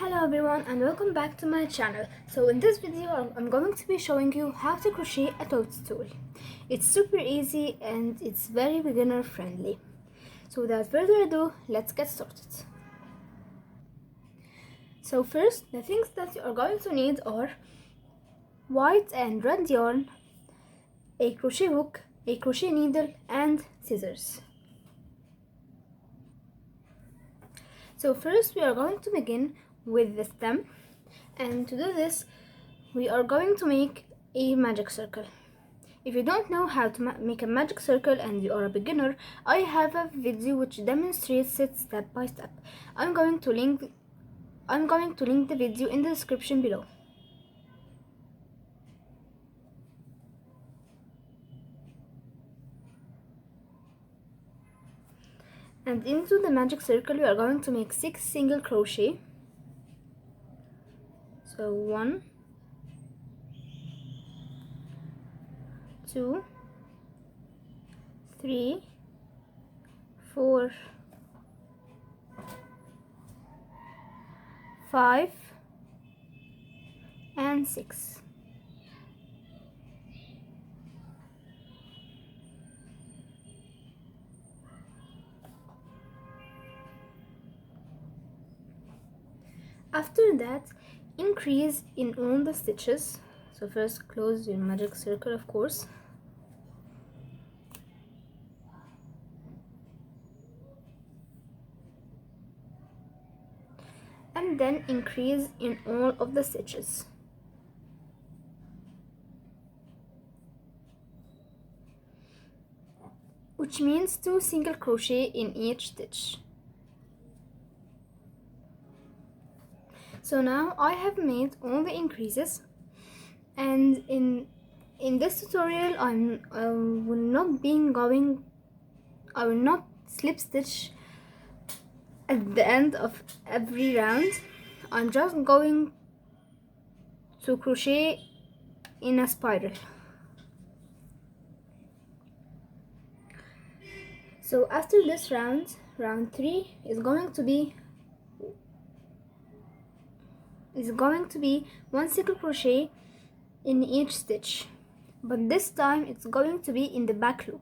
Hello everyone and welcome back to my channel. So in this video I'm going to be showing you how to crochet a toadstool. It's super easy and it's very beginner friendly. So without further ado, let's get started. So first, the things that you are going to need are white and red yarn, a crochet hook, a crochet needle and scissors. So first we are going to begin with the stem, and to do this we are going to make a magic circle. If you don't know how to make a magic circle and you are a beginner, I have a video which demonstrates it step by step. I'm going to link the video in the description below. And into the magic circle we are going to make 6 single crochet. So 1, 2, 3, 4, 5 and 6. After that, increase in all the stitches. So first close your magic circle, of course. And then increase in all of the stitches. Which means 2 single crochet in each stitch. So now I have made all the increases, and in this tutorial I will not slip stitch at the end of every round. I'm just going to crochet in a spiral. So after this round 3 is going to be 1 single crochet in each stitch, but this time it's going to be in the back loop.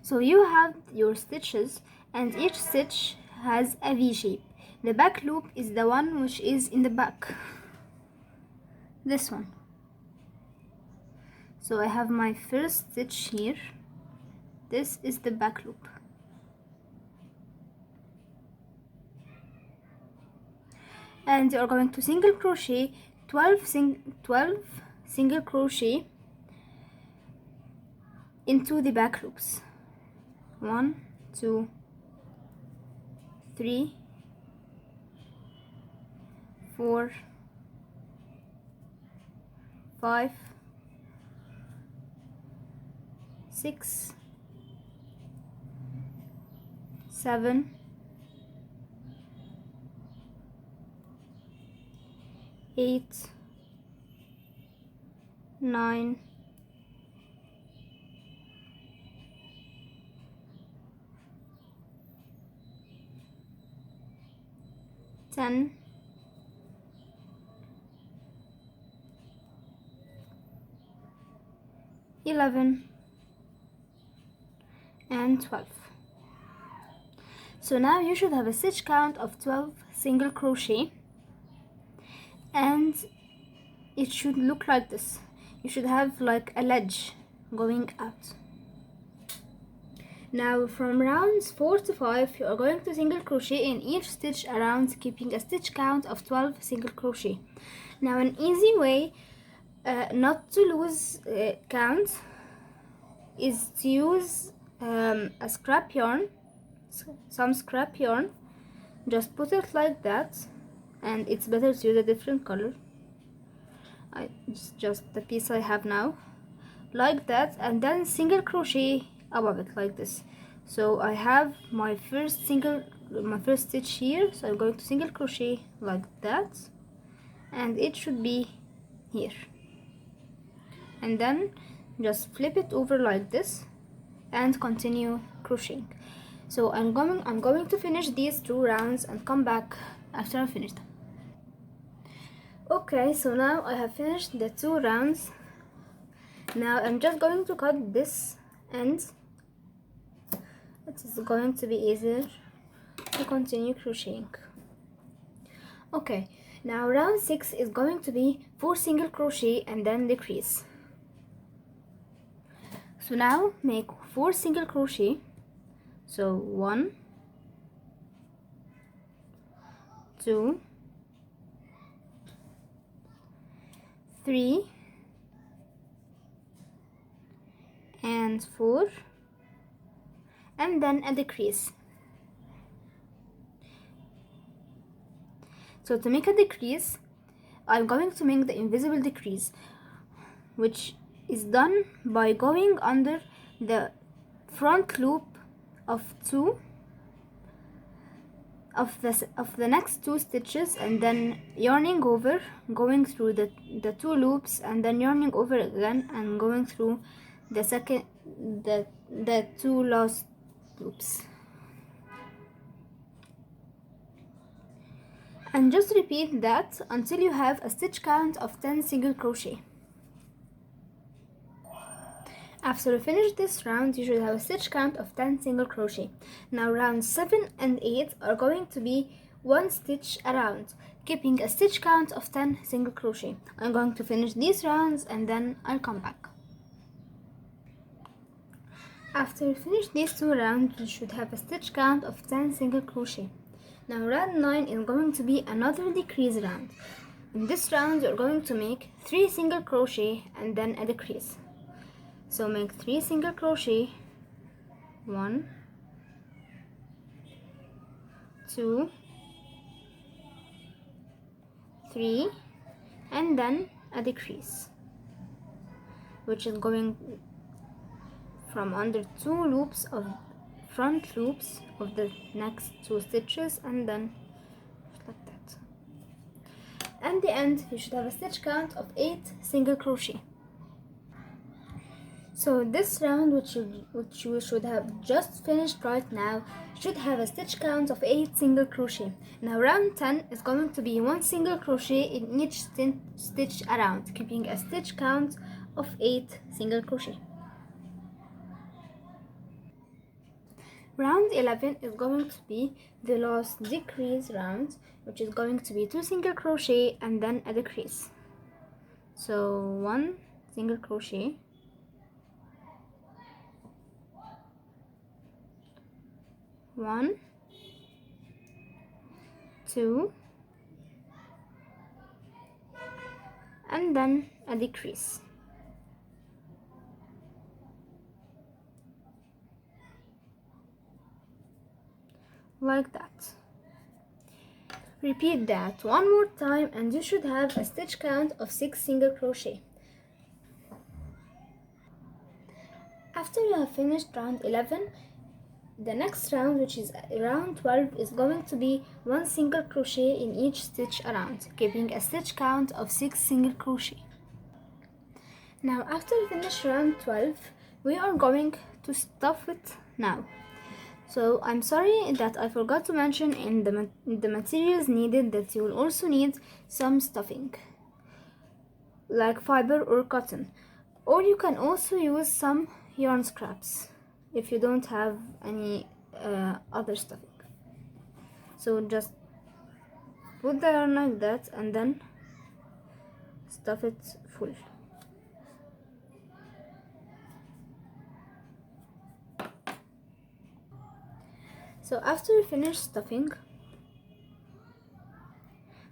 So you have your stitches and each stitch has a V shape. The back loop is the one which is in the back, this one. So I have my first stitch here, this is the back loop. And you are going to single crochet 12 single crochet into the back loops. 1, 2, 3, 4, 5, 6, 7, 8, 9, 10, 11 and 12. So now you should have a stitch count of 12 single crochet, and it should look like this. You should have like a ledge going out. Now from rounds 4 to 5 you are going to single crochet in each stitch around, keeping a stitch count of 12 single crochet. Now an easy way not to lose count is to use a scrap yarn, some scrap yarn. Just put it like that, and it's better to use a different color. It's just the piece I have now, like that, and then single crochet above it like this. So I have my first stitch here, so I'm going to single crochet like that, and it should be here, and then just flip it over like this and continue crocheting. So I'm going to finish these 2 rounds and come back after I finish them. Okay, so now I have finished the 2 rounds. Now I'm just going to cut this end. It is going to be easier to continue crocheting. Okay, now round 6 is going to be 4 single crochet and then decrease. So now make 4 single crochet. So 1, 2, 3 and 4, and then a decrease. So to make a decrease, I'm going to make the invisible decrease, which is done by going under the front loop of the next 2 stitches and then yarning over, going through the 2 loops and then yarning over again and going through the 2 last loops. And just repeat that until you have a stitch count of 10 single crochet. After you finish this round, you should have a stitch count of 10 single crochet. Now rounds 7 and 8 are going to be 1 stitch around, keeping a stitch count of 10 single crochet. I'm going to finish these rounds and then I'll come back. After you finish these 2 rounds, you should have a stitch count of 10 single crochet. Now round 9 is going to be another decrease round. In this round, you're going to make 3 single crochet and then a decrease. So make 3 single crochet, 1, 2, 3, and then a decrease, which is going from under 2 loops of front loops of the next 2 stitches and then just like that. At the end, you should have a stitch count of 8 single crochet. So this round, which you should have just finished right now, should have a stitch count of 8 single crochet. Now round 10 is going to be 1 single crochet in each stitch around, keeping a stitch count of 8 single crochet. Round 11 is going to be the last decrease round, which is going to be 2 single crochet and then a decrease. So 1 single crochet, 1, 2, and then a decrease. Like that. Repeat that 1 more time and you should have a stitch count of 6 single crochet. After you have finished round 11, the next round, which is round 12, is going to be 1 single crochet in each stitch around, keeping a stitch count of 6 single crochet. Now after you finish round 12, we are going to stuff it now. So I'm sorry that I forgot to mention in the materials needed that you will also need some stuffing, like fiber or cotton, or you can also use some yarn scraps if you don't have any other stuffing. So just put the yarn like that and then stuff it full. So after we finish stuffing,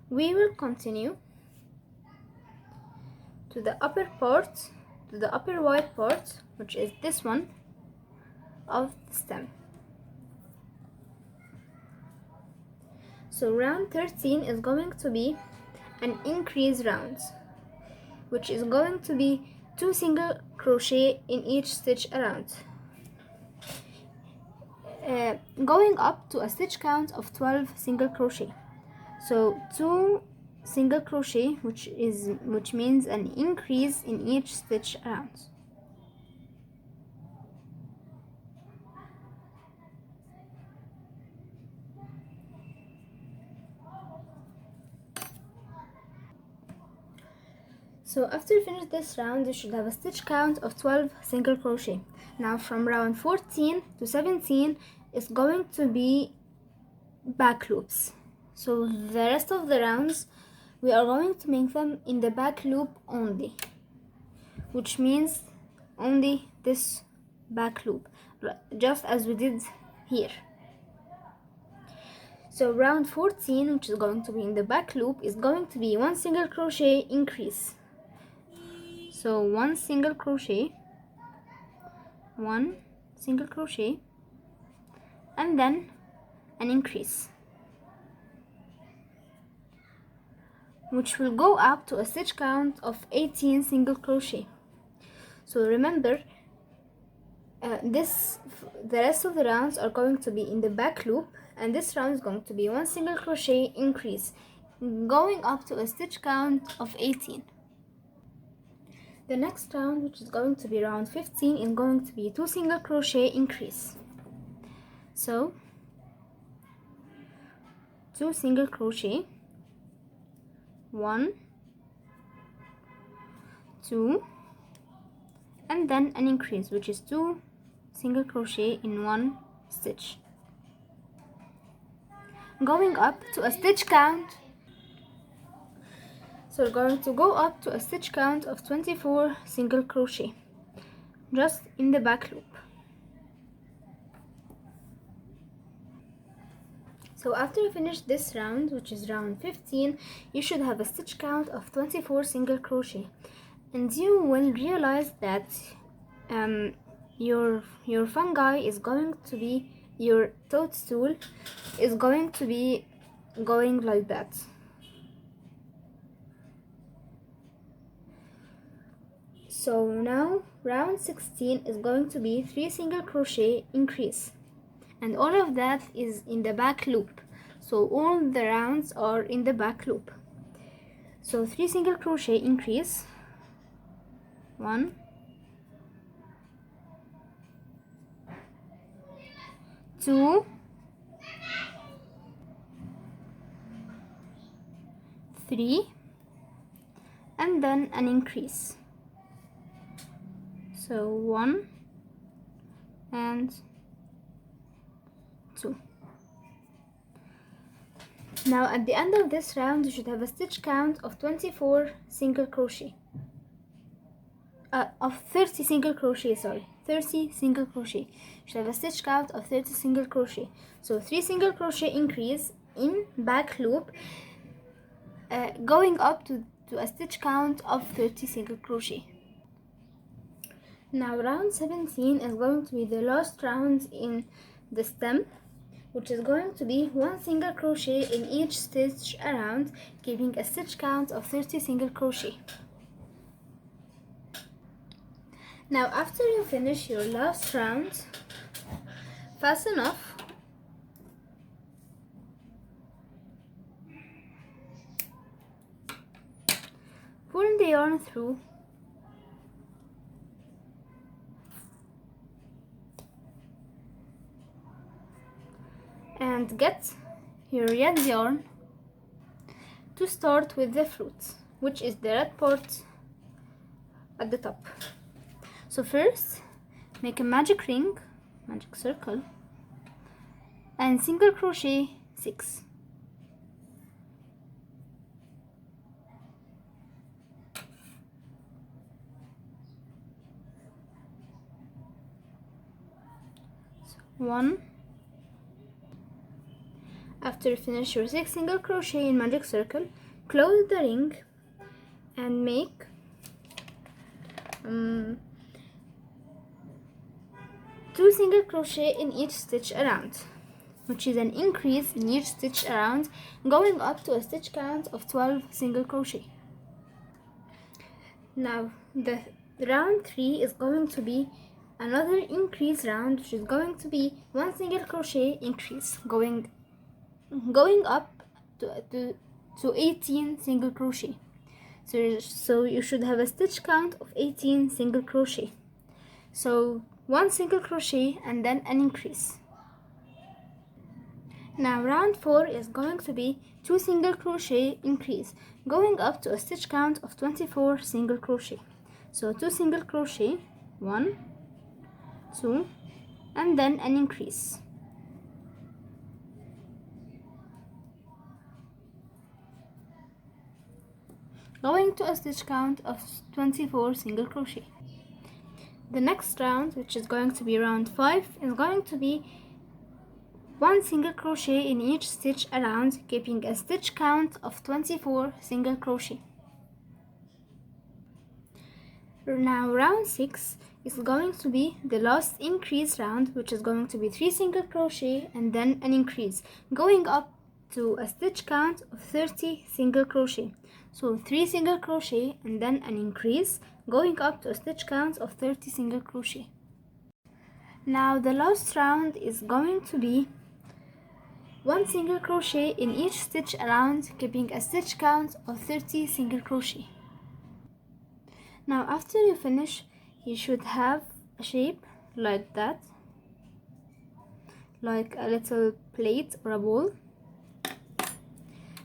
we will continue to the upper part, to the upper white part, which is this one of the stem. So round 13 is going to be an increase round, which is going to be 2 single crochet in each stitch around, going up to a stitch count of 12 single crochet. So 2 single crochet, which means an increase in each stitch around. So after you finish this round, you should have a stitch count of 12 single crochet. Now from round 14 to 17 is going to be back loops. So the rest of the rounds we are going to make them in the back loop only, which means only this back loop, just as we did here. So round 14, which is going to be in the back loop, is going to be 1 single crochet increase. So 1 single crochet, 1 single crochet, and then an increase, which will go up to a stitch count of 18 single crochet. So remember, the rest of the rounds are going to be in the back loop, and this round is going to be 1 single crochet increase, going up to a stitch count of 18. The next round, which is going to be round 15, is going to be 2 single crochet increase. So 2 single crochet, 1, 2, and then an increase, which is 2 single crochet in 1 stitch, going up to a stitch count. So we're going to go up to a stitch count of 24 single crochet just in the back loop. So after you finish this round, which is round 15, you should have a stitch count of 24 single crochet, and you will realize that your fungi is going to be, your toadstool is going to be going like that. So now round 16 is going to be 3 single crochet increase, and all of that is in the back loop. So all the rounds are in the back loop. So 3 single crochet increase, 1, 2, 3, and then an increase. So 1 and 2. Now at the end of this round, you should have a stitch count of 24 single crochet, of 30 single crochet, 30 single crochet. You should have a stitch count of 30 single crochet. So 3 single crochet increase in back loop, going up to a stitch count of 30 single crochet. Now round 17 is going to be the last round in the stem, which is going to be 1 single crochet in each stitch around, giving a stitch count of 30 single crochet. Now after you finish your last round, fasten off pull the yarn through and get your red yarn to start with the fruit, which is the red part at the top. So first make a magic ring, magic circle, and single crochet 6. So 1. After you finish your 6 single crochet in magic circle, close the ring and make 2 single crochet in each stitch around, which is an increase in each stitch around, going up to a stitch count of 12 single crochet. Now the round 3 is going to be another increase round, which is going to be 1 single crochet increase, going up to 18 single crochet. So you should have a stitch count of 18 single crochet. So 1 single crochet and then an increase. Now round 4 is going to be 2 single crochet increase, going up to a stitch count of 24 single crochet. So 2 single crochet, 1, 2, and then an increase. Going to a stitch count of 24 single crochet. The next round, which is going to be round 5, is going to be 1 single crochet in each stitch around, keeping a stitch count of 24 single crochet. Now round 6 is going to be the last increase round, which is going to be 3 single crochet and then an increase, going up to a stitch count of 30 single crochet. So 3 single crochet and then an increase, going up to a stitch count of 30 single crochet. Now the last round is going to be 1 single crochet in each stitch around, keeping a stitch count of 30 single crochet. Now after you finish, you should have a shape like that, like a little plate or a bowl.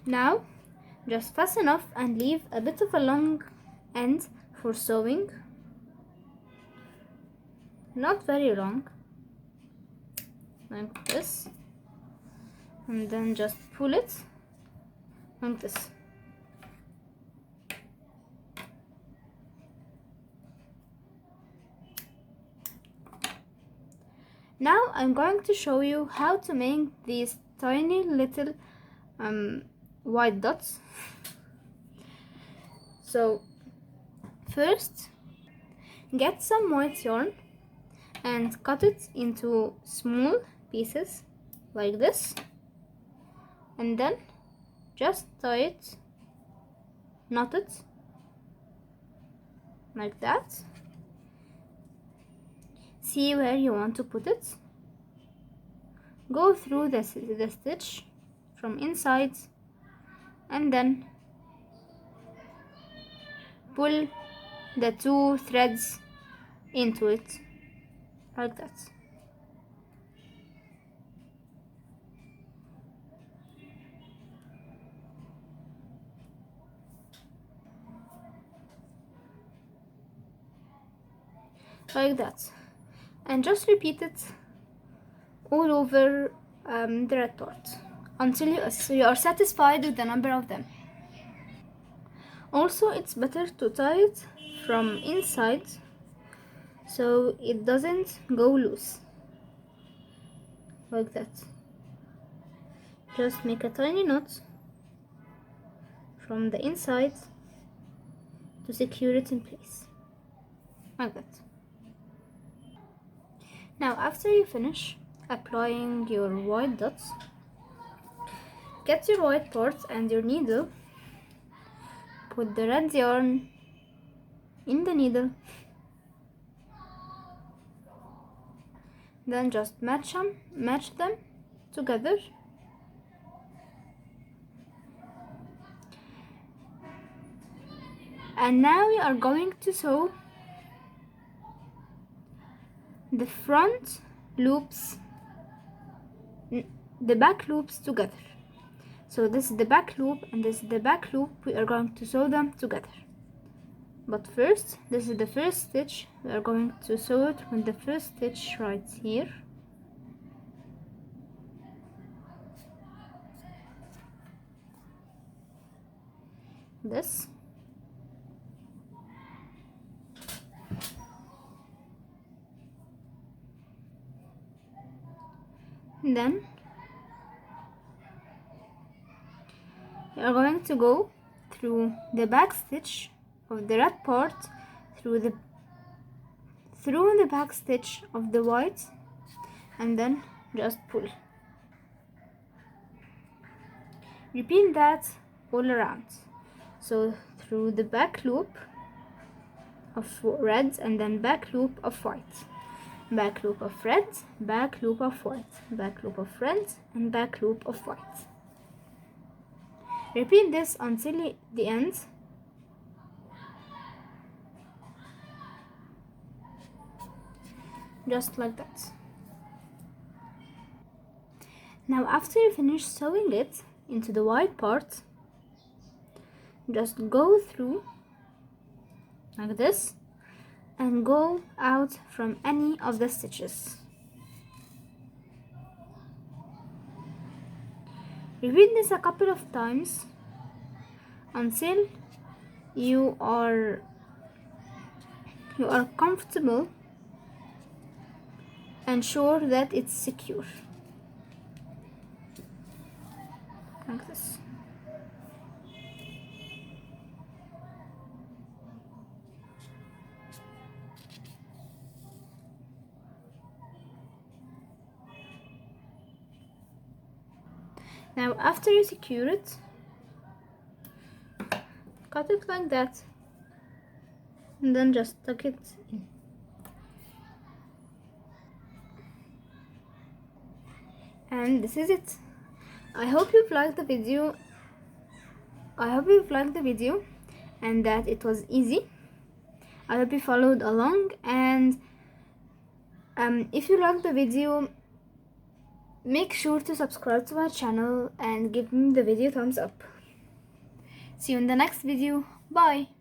Now just fasten off and leave a bit of a long end for sewing, not very long, like this, and then just pull it like this. Now I'm going to show you how to make these tiny little white dots. So first, get some white yarn and cut it into small pieces like this, and then just tie it, knot it like that. See where you want to put it. Go through the stitch from inside and then pull the 2 threads into it like that. Like that. And just repeat it all over the red part until you are satisfied with the number of them. Also, it's better to tie it from inside so it doesn't go loose, like that. Just make a tiny knot from the inside to secure it in place, like that. Now after you finish applying your white dots, get your white part and your needle, put the red yarn in the needle, then just match them together, and now we are going to sew the front loops, the back loops together. So this is the back loop and this is the back loop. We are going to sew them together. But first, this is the first stitch. We are going to sew it with the first stitch right here. This. And then we are going to go through the back stitch of the red part, through the back stitch of the white, and then just pull. Repeat that all around. So through the back loop of red and then back loop of white, back loop of red, back loop of white, back loop of red, and back loop of white. Repeat this until the end. Just like that. Now after you finish sewing it into the white part, just go through like this and go out from any of the stitches. Repeat this a couple of times until you are comfortable and sure that it's secure, like this. Now after you secure it, cut it like that and then just tuck it in. And this is it. I hope you've liked the video. And that it was easy. I hope you followed along, and if you liked the video, make sure to subscribe to my channel and give me the video thumbs up. See you in the next video. Bye.